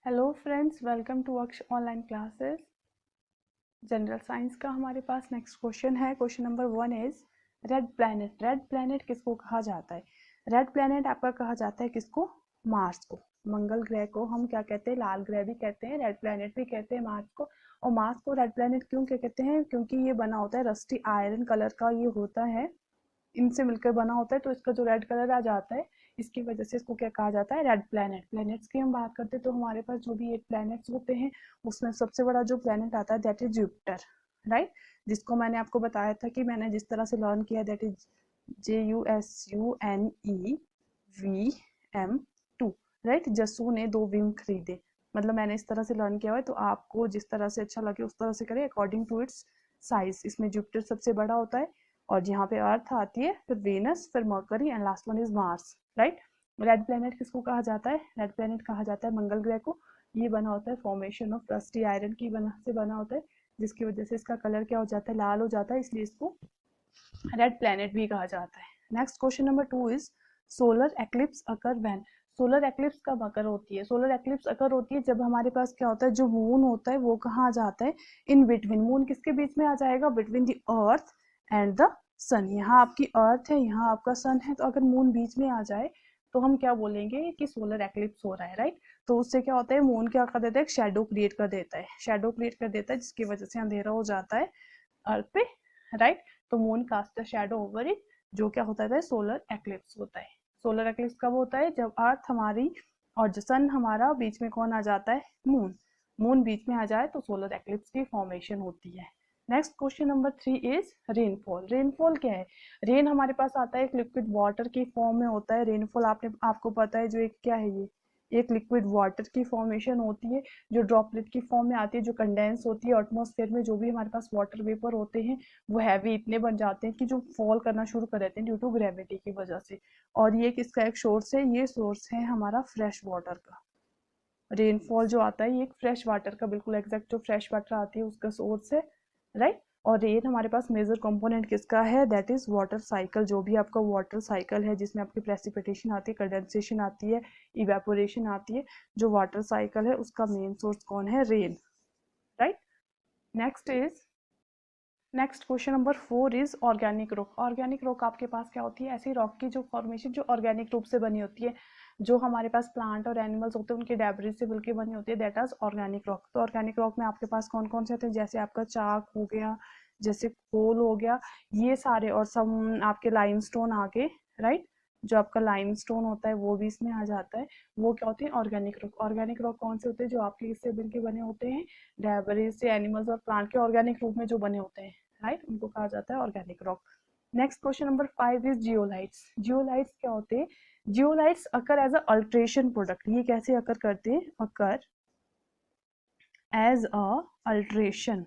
Hello friends, welcome to अक्ष online classes. General science का हमारे पास नेक्स्ट क्वेश्चन है। Question number 1 is red planet. Red planet किसको कहा जाता है? रेड प्लैनेट आपका कहा जाता है किसको? मार्स को। मंगल ग्रह को हम क्या कहते हैं? लाल ग्रह भी कहते हैं, रेड प्लैनेट भी कहते हैं मार्स को। और मार्स को रेड प्लैनेट क्यों क्या कहते हैं? क्योंकि ये बना होता है रस्टी आयरन कलर का, ये होता है, इनसे मिलकर बना होता है, तो इसका जो रेड कलर आ जाता है, इसकी वजह से इसको क्या कहा जाता है? Red planet. प्लैनेट्स की हम बात करते हैं तो हमारे पास जो भी 8 प्लैनेट्स होते हैं उसमें सबसे बड़ा जो प्लैनेट आता है दैट इज जुपिटर, राइट। जिसको मैंने आपको बताया था कि मैंने जिस तरह से लर्न किया दैट इज JUSUNEVM2, राइट। जसू ने 2 विंग खरीदे, मतलब मैंने इस तरह से लर्न किया हुआ है, तो आपको जिस तरह से अच्छा लगे उस तरह से करें अकॉर्डिंग टू इट्स साइज। इसमें जुपिटर सबसे बड़ा होता है, और यहाँ पे अर्थ आती है, फिर वेनस, फिर mercury and last one is Mars, right. Red planet किसको कहा जाता है? रेड प्लैनेट कहा जाता है मंगल ग्रह को। ये बना होता है फॉर्मेशन ऑफ रस्टी आयरन की से बना होता है, जिसकी वजह से इसका कलर क्या हो जाता है? लाल हो जाता है, इसलिए इसको रेड प्लैनेट भी कहा जाता है। Next question number 2 is solar eclipse occur when. Solar eclipse कब अकर होती है? सोलर एक्लिप्स अकर होती है जब हमारे पास क्या होता है, जो मून होता है वो कहाँ आ जाता है? In between. मून किसके बीच में आ जाएगा? Between the earth and the sun. यहाँ आपकी अर्थ है, यहाँ आपका सन है, तो अगर मून बीच में आ जाए तो हम क्या बोलेंगे कि सोलर एक्लिप्स हो रहा है, राइट। तो उससे क्या होता है, मून क्या कर देता है? एक शेडो क्रिएट कर देता है, शेडो क्रिएट कर देता है, जिसकी वजह से अंधेरा हो जाता है अर्थ पे, राइट। तो moon cast the shadow over it, जो क्या होता है? सोलर एक्लिप्स होता है। सोलर एक्लिप्स कब होता है? जब अर्थ हमारी और जो सन हमारा बीच में कौन आ जाता है? मून। मून बीच में आ जाए तो सोलर एक्लिप्स की फॉर्मेशन होती है। Next question number 3 is rainfall. Rainfall क्या है? रेन हमारे पास आता है एक लिक्विड वाटर की फॉर्म में होता है। रेनफॉल आपको पता है जो एक क्या है, ये एक लिक्विड वाटर की फॉर्मेशन होती है, जो ड्रॉपलेट की फॉर्म में आती है, जो कंडेंस होती है एटमॉस्फेयर में। जो भी हमारे पास वाटर वेपर होते हैं वो हैवी इतने बन जाते हैं कि जो फॉल करना शुरू कर देते हैं ड्यू टू ग्रेविटी की वजह से। और ये किसका एक सोर्स है? ये सोर्स है हमारा फ्रेश वाटर का। रेनफॉल जो आता है ये एक फ्रेश वाटर का, बिल्कुल एग्जैक्ट जो फ्रेश वाटर आती है उसका सोर्स है, राइट। और रेन हमारे पास मेजर कंपोनेंट किसका है? That is water cycle. जो भी आपका वाटर साइकिल है जिसमें आपकी प्रेसिपिटेशन आती है, कंडेंसेशन आती है, इवेपोरेशन आती है, जो वाटर साइकिल है उसका मेन सोर्स कौन है? Rain, right. Next question number 4 is organic rock. Organic rock आपके पास क्या होती है? ऐसी रॉक की जो फॉर्मेशन जो ऑर्गेनिक रूप से बनी होती है, जो हमारे पास प्लांट और एनिमल्स होते हैं उनके डेब्रिज से मिलकर बनी होती है, दैट इज ऑर्गेनिक रॉक। तो ऑर्गेनिक रॉक में आपके पास कौन कौन से होते हैं? जैसे आपका चाक हो गया, जैसे कोल हो गया, ये सारे, और सब आपके लाइमस्टोन आ गए, राइट। जो आपका लाइमस्टोन होता है वो भी इसमें आ जाता है। वो क्या होते हैं? Organic rock. ऑर्गेनिक रॉक कौन से होते हैं? जो आपके इससे मिलकर बने होते हैं, डेब्रिज से, एनिमल्स और प्लांट के ऑर्गेनिक रूप में जो बने होते हैं, राइट, उनको कहा जाता है organic rock. Next question number 5 is zeolites. Zeolites क्या होते हैं? Zeolites occur as a alteration product. ये कैसे अकर करते हैं? Occur as a alteration.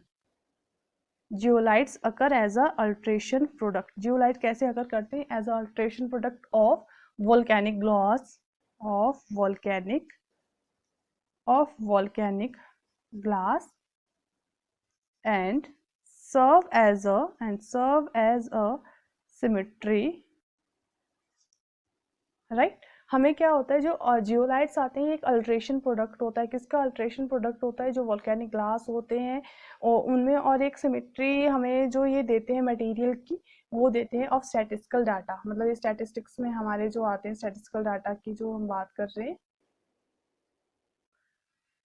Zeolites occur as a alteration product. Zeolite कैसे अकर करते हैं? As a alteration product of volcanic glass, of volcanic glass, and serve as a symmetry, right. हमें क्या होता है, जो जियोलाइट्स आते हैं एक अल्ट्रेशन प्रोडक्ट होता है। किसका अल्ट्रेशन प्रोडक्ट होता है? जो वोल्केनिक ग्लास होते हैं और उनमें, और एक सिमेट्री हमें जो ये देते हैं मटेरियल की, वो देते हैं ऑफ स्टैटिस्टिकल डाटा। मतलब ये स्टैटिस्टिक्स में हमारे जो आते हैं स्टैटिस्टिकल डाटा की जो हम बात कर रहे हैं।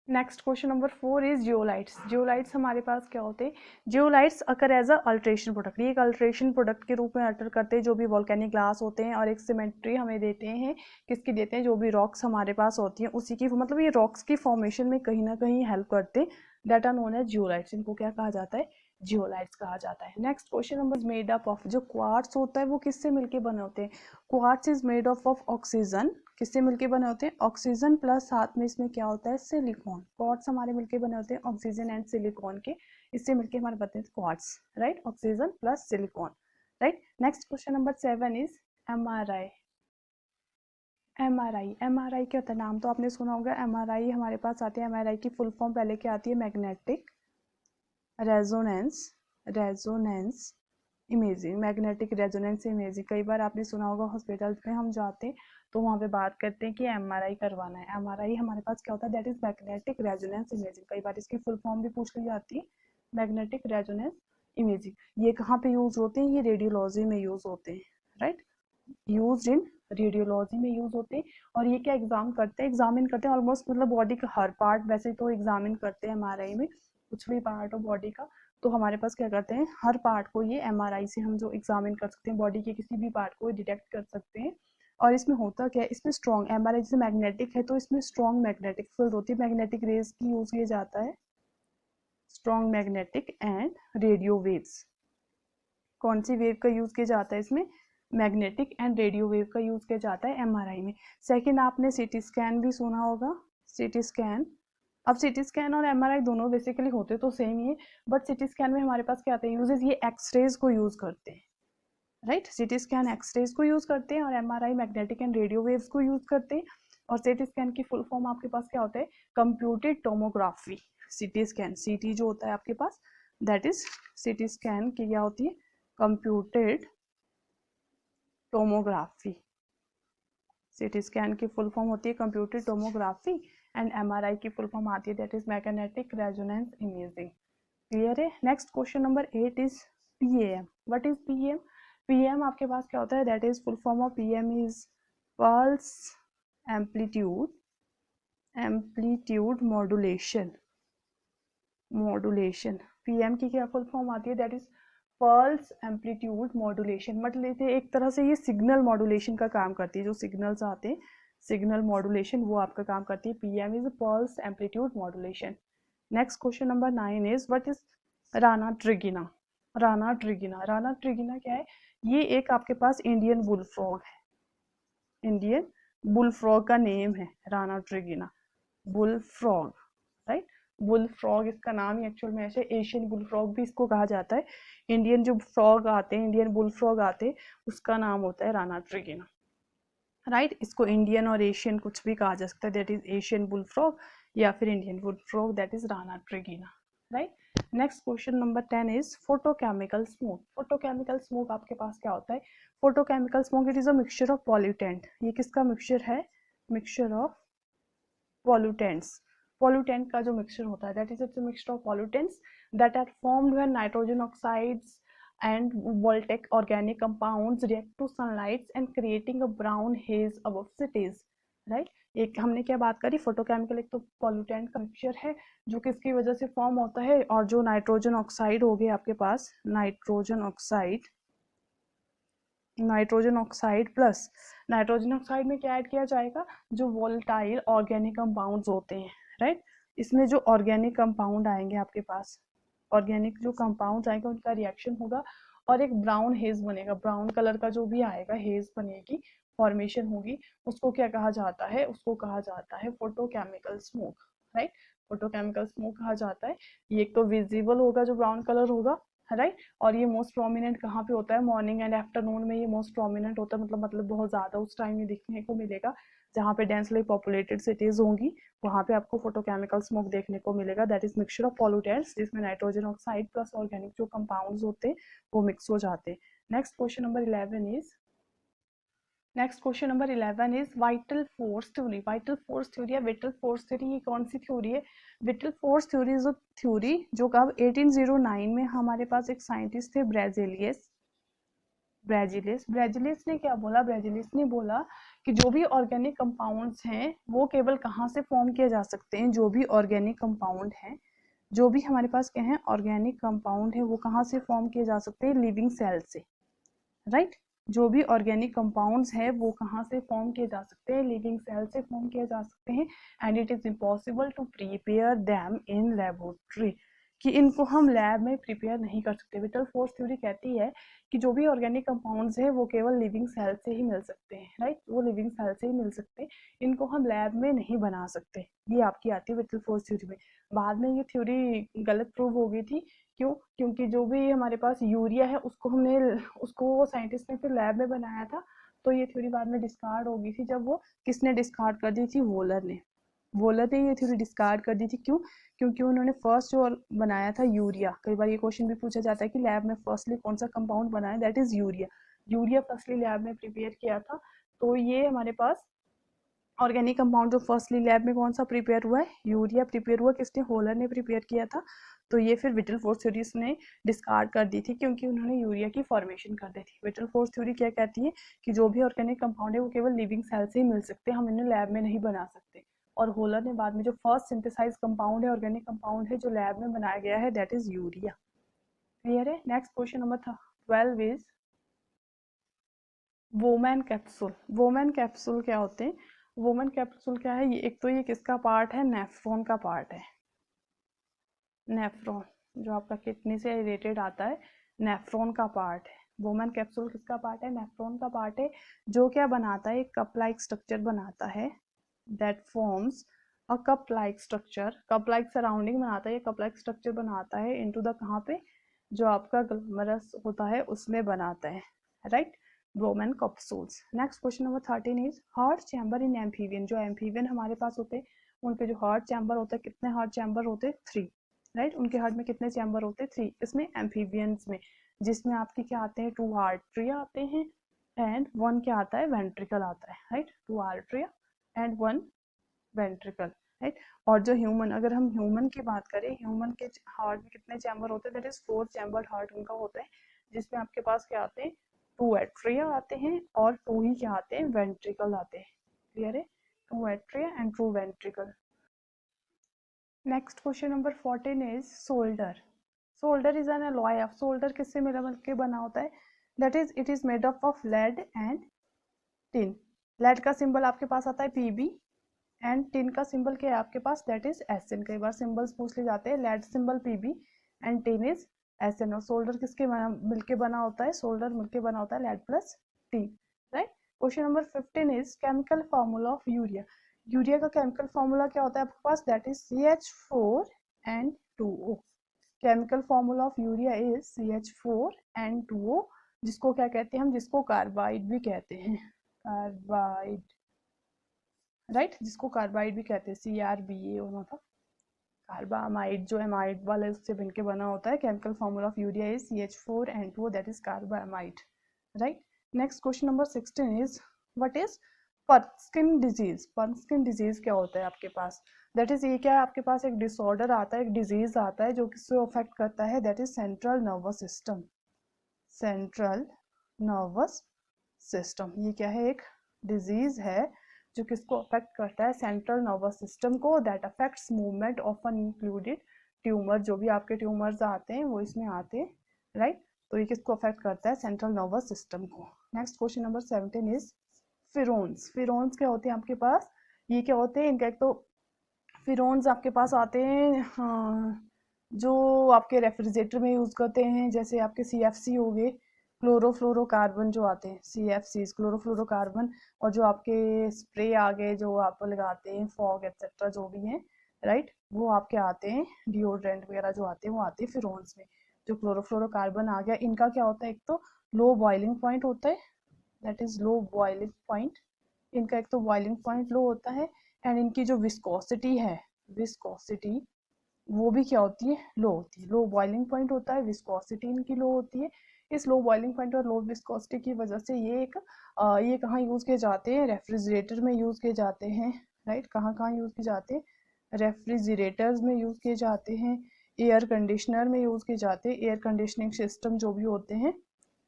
Next question number 4 is zeolites. Zeolites हमारे पास क्या होते हैं? Zeolites occur as a alteration product. ये एक अल्ट्रेशन प्रोडक्ट के रूप में अल्टर करते हैं जो भी वोल्केनिक ग्लास होते हैं, और एक सिमेट्री हमें देते हैं। किसकी देते हैं? जो भी रॉक्स हमारे पास होती हैं उसी की, मतलब ये रॉक्स की फॉर्मेशन में कहीं ना कहीं हेल्प करते हैं, that are known as zeolites. इनको क्या कहा जाता है? जियोलाइट्स कहा जाता है। Next question number made up of. जो क्वार्ट्स होता है वो किससे मिलके बने होते हैं? Quartz is made of oxygen. किससे मिलके बने होते हैं? ऑक्सीजन प्लस साथ में इसमें क्या होता है? सिलिकॉन। क्वार्ट्स हमारे मिलके बने होते हैं ऑक्सीजन एंड सिलिकॉन के, इससे मिलके हमारे बनते हैं quartz, right. Oxygen plus silicon, right. Next question number 7 is MRI. MRI क्या होता है? नाम तो आपने सुना होगा। एमआरआई हमारे पास आते हैं, एमआरआई की फुल फॉर्म पहले क्या आती है? Magnetic resonance imaging, magnetic resonance imaging. कई बार आपने सुना होगा हॉस्पिटल में हम जाते हैं तो वहाँ पे बात करते हैं कि एमआरआई करवाना है। एमआरआई हमारे पास क्या होता है, that is magnetic resonance imaging. कई बार इसकी फुल फॉर्म भी पूछ ली जाती है, मैग्नेटिक रेजोनेंस इमेजिंग। ये कहाँ पे यूज होते हैं, ये रेडियोलॉजी में यूज होते हैं, राइट, यूज इन रेडियोलॉजी में यूज होते हैं। और ये क्या एग्जाम करते हैं, एग्जामिन करते हैं ऑलमोस्ट, मतलब बॉडी का हर पार्ट वैसे तो एग्जामिन करते हैं एमआरआई में, कुछ भी पार्ट हो बॉडी का। तो हमारे पास क्या करते हैं, हर पार्ट को ये एमआरआई से हम जो एग्जामिन कर सकते हैं, बॉडी के किसी भी पार्ट को डिटेक्ट कर सकते हैं। और इसमें होता क्या है, इसमें स्ट्रॉन्ग एमआरआई जैसे मैग्नेटिक है तो इसमें स्ट्रॉन्ग मैग्नेटिक फील्ड होती है, मैग्नेटिक रेज की यूज किया जाता है, strong magnetic and radio waves. कौन सी वेव का यूज किया जाता है इसमें, मैग्नेटिक एंड रेडियो वेव का यूज किया जाता है एमआरआई में। सेकंड आपने सीटी स्कैन भी सुना होगा, सीटी स्कैन। अब सीटी स्कैन और एमआरआई दोनों बेसिकली होते तो सेम ही है, बट सीटी स्कैन में हमारे पास क्या आता है यूजेस, ये एक्सरेज को यूज करते हैं, राइट। सीटी स्कैन एक्सरेज को यूज करते हैं और MRI magnetic and radio waves को यूज करते हैं। और सीटी स्कैन की फुल फॉर्म आपके पास क्या होता है, कंप्यूटेड टोमोग्राफी। सीटी स्कैन, सीटी जो होता है आपके पास, दैट इज सीटी स्कैन की क्या होती है, कंप्यूटेड टोमोग्राफी। सीटी स्कैन की फुल फॉर्म होती है कंप्यूटेड टोमोग्राफी एंड एमआरआई की फुल फॉर्म आती है that is magnetic resonance imaging. Clear है। Next question number 8 is PM. What is PM, PM आपके पास क्या होता है, that is full form of PM is pulse amplitude modulation, modulation. PM की क्या फुल फॉर्म आती है, that is pulse amplitude modulation. मतलब एक तरह से ये सिग्नल मॉड्यूलेशन का काम करती है, जो सिग्नल्स आते हैं सिग्नल मॉड्यूलेशन वो आपका काम करती है। PM is pulse amplitude modulation. Next question number 9 is what is Rana tigrina. Rana tigrina, Rana tigrina क्या है, ये एक आपके पास इंडियन बुल फ्रॉग है, इंडियन बुल फ्रॉग का नेम है Rana tigrina, bullfrog, right. Bullfrog इसका नाम ही एक्चुअल में ऐसे, एशियन बुल फ्रॉग भी इसको कहा जाता है। इंडियन जो फ्रॉग आते हैं, इंडियन बुल फ्रॉग आते हैं, उसका नाम होता है राना ट्रिगिना, राइट। इसको इंडियन और एशियन कुछ भी कहा जा सकता है, that is Asian bullfrog या फिर Indian bullfrog, that is Rana tigrina, right. Next question number 10 is photochemical smoke. Photochemical smoke आपके पास क्या होता है, photochemical smoke it is a mixture of pollutant. ये किसका मिक्सचर है, मिक्सचर ऑफ पॉल्यूटेंट्स। पॉल्यूटेंट का जो मिक्सचर होता है that is it's a mixture of pollutants that are formed when nitrogen oxides and voltaic organic compounds react to sunlight and creating a brown haze above cities, right। एक हमने क्या बात करी, photochemical एक तो पॉल्यूटेंट का मिक्सचर है जो किसकी वजह से फॉर्म होता है, और जो नाइट्रोजन ऑक्साइड हो गया आपके पास, nitrogen oxide, nitrogen oxide plus nitrogen oxide में क्या ऐड किया जाएगा, जो वोलेटाइल ऑर्गेनिक कंपाउंड्स होते हैं, राइट। इसमें जो ऑर्गेनिक कंपाउंड आएंगे आपके पास, ऑर्गेनिक जो कंपाउंड्स आएंगे उनका रिएक्शन होगा और एक ब्राउन हेज बनेगा, ब्राउन कलर का जो भी आएगा हेज बनेगी, फॉर्मेशन होगी, उसको क्या कहा जाता है, उसको कहा जाता है photochemical smoke, right. Photochemical smoke कहा जाता है। ये एक तो विजिबल होगा जो ब्राउन कलर होगा, राइट। और ये मोस्ट प्रोमिनेंट कहाँ पे होता है, मॉर्निंग एंड आफ्टरनून में ये मोस्ट प्रोमिनेंट होता है, मतलब बहुत ज्यादा उस टाइम में दिखने को मिलेगा जहाँ पे डेंसली पॉपुलेटेड सिटीज होंगी, वहाँ पे आपको फोटोकेमिकल स्मोक देखने को मिलेगा। That is mixture of pollutants जिसमें नाइट्रोजन ऑक्साइड प्लस ऑर्गेनिक जो कंपाउंड्स होते हैं वो मिक्स हो जाते हैं। Next question number 11 is vital force theory. Vital force theory या विटल फोर्स थ्योरी, ये कौन सी थ्योरी है, whittle force theory is a theory जो कब 1809 में हमारे पास एक साइंटिस्ट थे ब्रेजिलियस, ब्रेजिलियस ने क्या बोला, ब्रेजिलियस ने बोला कि जो भी ऑर्गेनिक कंपाउंड्स हैं वो केवल कहाँ से फॉर्म किए जा सकते हैं, जो भी ऑर्गेनिक कंपाउंड हैं, जो भी हमारे पास क्या है ऑर्गेनिक कंपाउंड है वो कहाँ से फॉर्म किए जा सकते हैं, लिविंग सेल से, राइट। जो भी ऑर्गेनिक कंपाउंड्स है वो कहाँ से फॉर्म किए जा सकते हैं, लिविंग सेल से फॉर्म किए जा सकते हैं। And it is impossible to prepare them in laboratory, कि इनको हम लैब में प्रिपेयर नहीं कर सकते। विटल फोर्स थ्योरी कहती है कि जो भी ऑर्गेनिक कंपाउंड्स है वो केवल लिविंग सेल से ही मिल सकते हैं, राइट। वो लिविंग सेल से ही मिल सकते हैं, इनको हम लैब में नहीं बना सकते। ये आपकी आती है विटल फोर्स थ्योरी में। बाद में ये थ्योरी गलत प्रूव हो गई थी, क्यों, क्योंकि जो भी हमारे पास यूरिया है उसको वो साइंटिस्ट ने फिर लैब में बनाया था, तो ये थ्योरी बाद में डिस्कार्ड हो गई थी, जब वो किसने डिस्कार्ड कर दी थी, वोलर ने, वोलर ने ये थ्योरी डिस्कार्ड कर दी थी। क्यों? क्योंकि उन्होंने फर्स्ट जो बनाया था यूरिया, कई बार ये क्वेश्चन भी पूछा जाता है कि लैब में फर्स्टली कौन सा कंपाउंड बनाया, that is urea. Urea firstly lab में प्रिपेयर किया था। तो ये हमारे पास ऑर्गेनिक कंपाउंड जो फर्स्टली लैब में कौन सा प्रिपेयर हुआ है, यूरिया प्रिपेयर हुआ। किसने? होलर ने प्रिपेयर किया था। तो ये फिर विटलफोर्स थ्योरी ने डिस्कार्ड कर दी थी क्योंकि उन्होंने यूरिया की फॉर्मेशन कर दी थी। विटलफोर्स थ्योरी क्या कहती है कि जो भी ऑर्गेनिक कंपाउंड है वो केवल लिविंग सेल से ही मिल सकते हैं, हम इन्हें लैब में नहीं बना सकते। और होलर ने बाद में जो फर्स्ट सिंथेसाइज कंपाउंड है, ऑर्गेनिक कंपाउंड है जो लैब में बनाया गया है, दैट इज यूरिया। क्लियर है? Next question number 12 is woman capsule. Woman capsule क्या होते हैं? वोमन कैप्सूल क्या है? ये एक तो ये किसका पार्ट है? नेफ्रॉन का पार्ट है। नेफ्रॉन जो आपका किडनी से रिलेटेड आता है, नेफ्रॉन का पार्ट है। वोमन कैप्सूल किसका पार्ट है? नेफ्रॉन का पार्ट है। जो क्या बनाता है? एक कप लाइक स्ट्रक्चर बनाता है, that forms a cup like structure. Cup like surrounding बनाता है, ये कप लाइक स्ट्रक्चर बनाता है इनटू द कहाँ पे? जो आपका ग्लैमरस होता है उसमें बनाता है, right? Woman capsules. Next question number 13 is heart chamber in amphibian. जो एम्फीबियन हमारे पास होते हैं उनके जो हार्ट चैम्बर होते हैं, कितने हार्ट चैम्बर होते हैं? 3, राइट? उनके हार्ट में कितने चैम्बर होते हैं? 3। इसमें एम्फीबियंस में, जिसमें आपके क्या आते हैं? 2 आर्टरी आते हैं एंड 1 क्या आता है? वेंट्रिकल आता है, right? 2 artery and 1 ventricle, right? और जो ह्यूमन, अगर हम ह्यूमन की बात करें, ह्यूमन के हार्ट में कितने चैम्बर होते हैं? दैट इज 4 चैम्बर्ड हार्ट उनका होता है, जिसमें आपके पास क्या आते हैं? 2 एट्रिया आते हैं और 2 ही क्या आते हैं? वेंट्रिकल आते हैं। क्लियर है? 2 atria and 2 ventricle. Next question number 14 is solder. Solder is an alloy of, solder किससे मिल के बना होता है? That is it is made up of lead and tin. Lead का सिंबल आपके पास आता है पीबी एंड टिन का सिंबल क्या है आपके पास? That is SN. कई बार सिंबल्स पूछ ले जाते हैं, lead symbol PB and tin is SN. और सोल्डर किसके मिलके बना होता है? सोल्डर मिलके बना होता है lead plus T, right? Question number 15 is chemical formula of urea. Urea का केमिकल फॉर्मूला क्या होता है आपके पास? That is CH4N2O। Chemical formula of urea is CH4N2O, जिसको क्या कहते हैं हम? जिसको कार्बाइड भी कहते हैं, कार्बाइड, राइट? जिसको कार्बाइड भी कहते हैं, CRBA होना था। कार्बामाइड जो एमाइड वाले उससे बनके बना होता है। Chemical formula of urea is CH4N2O, that is carbamide, right? Next question number 16 is what is Perkin disease. Perkin disease क्या होता है आपके पास? दैट इज ये क्या है आपके पास? एक डिसऑर्डर आता है, एक डिजीज आता है जो किसको अफेक्ट करता है? That is central nervous system. Central nervous system, ये क्या है? एक डिजीज है जो किसको अफेक्ट करता है? सेंट्रल नर्वस सिस्टम को। That affects movement of an included tumour. जो भी आपके ट्यूमर्स आते हैं वो इसमें आते हैं, राइट? तो ये किसको अफेक्ट करता है? सेंट्रल नर्वस सिस्टम को। Next question number 17 is pheromones. Pheromones क्या होते हैं आपके पास? ये क्या होते हैं? इनका एक तो फिरोन्स आपके पास आते हैं, हाँ, जो आपके रेफ्रिजरेटर में यूज करते हैं, जैसे आपके CFC हो गए, क्लोरोफ्लोरोकार्बन जो आते हैं, CFC क्लोरोफ्लोरोकार्बन। और जो आपके स्प्रे आ गए जो आप लगाते हैं, फॉग एक्सेट्रा जो भी हैं, राइट? वो आपके आते हैं, डिओड्रेंट वगैरह जो आते हैं वो आते हैं फिरोन्स में। जो क्लोरोफ्लोरोकार्बन आ गया, इनका क्या होता है? एक तो लो बॉइलिंग पॉइंट होता है, that is low boiling point. इनका एक तो बॉइलिंग पॉइंट लो होता है एंड इनकी जो विस्कोसिटी है, विस्कोसिटी वो भी क्या होती है? लो होती है। लो बॉइलिंग पॉइंट होता है, विस्कोसिटी इनकी लो होती है। इस लो बॉइलिंग पॉइंट और लो विस्कोसिटी की वजह से ये एक ये कहाँ यूज किए जाते हैं? रेफ्रिजरेटर में यूज किए जाते हैं, राइट? कहाँ कहाँ यूज किए जाते हैं? रेफ्रिजरेटर्स में यूज किए जाते हैं, एयर कंडीशनर में यूज किए जाते हैं, एयर कंडीशनिंग सिस्टम जो भी होते हैं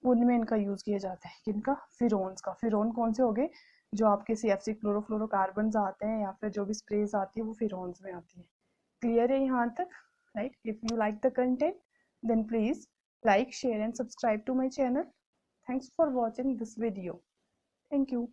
उनमें इनका यूज किया जाता है। किनका? फिरोन्स का। फिरोन कौन से हो गए? जो आपके CFC क्लोरोफ्लोरोकार्बन आते हैं या फिर जो भी स्प्रेज आती है वो फिरोन्स में आती है। क्लियर है यहाँ तक, right? If you like the content then please like, share and subscribe to my channel. Thanks for watching this video. Thank you.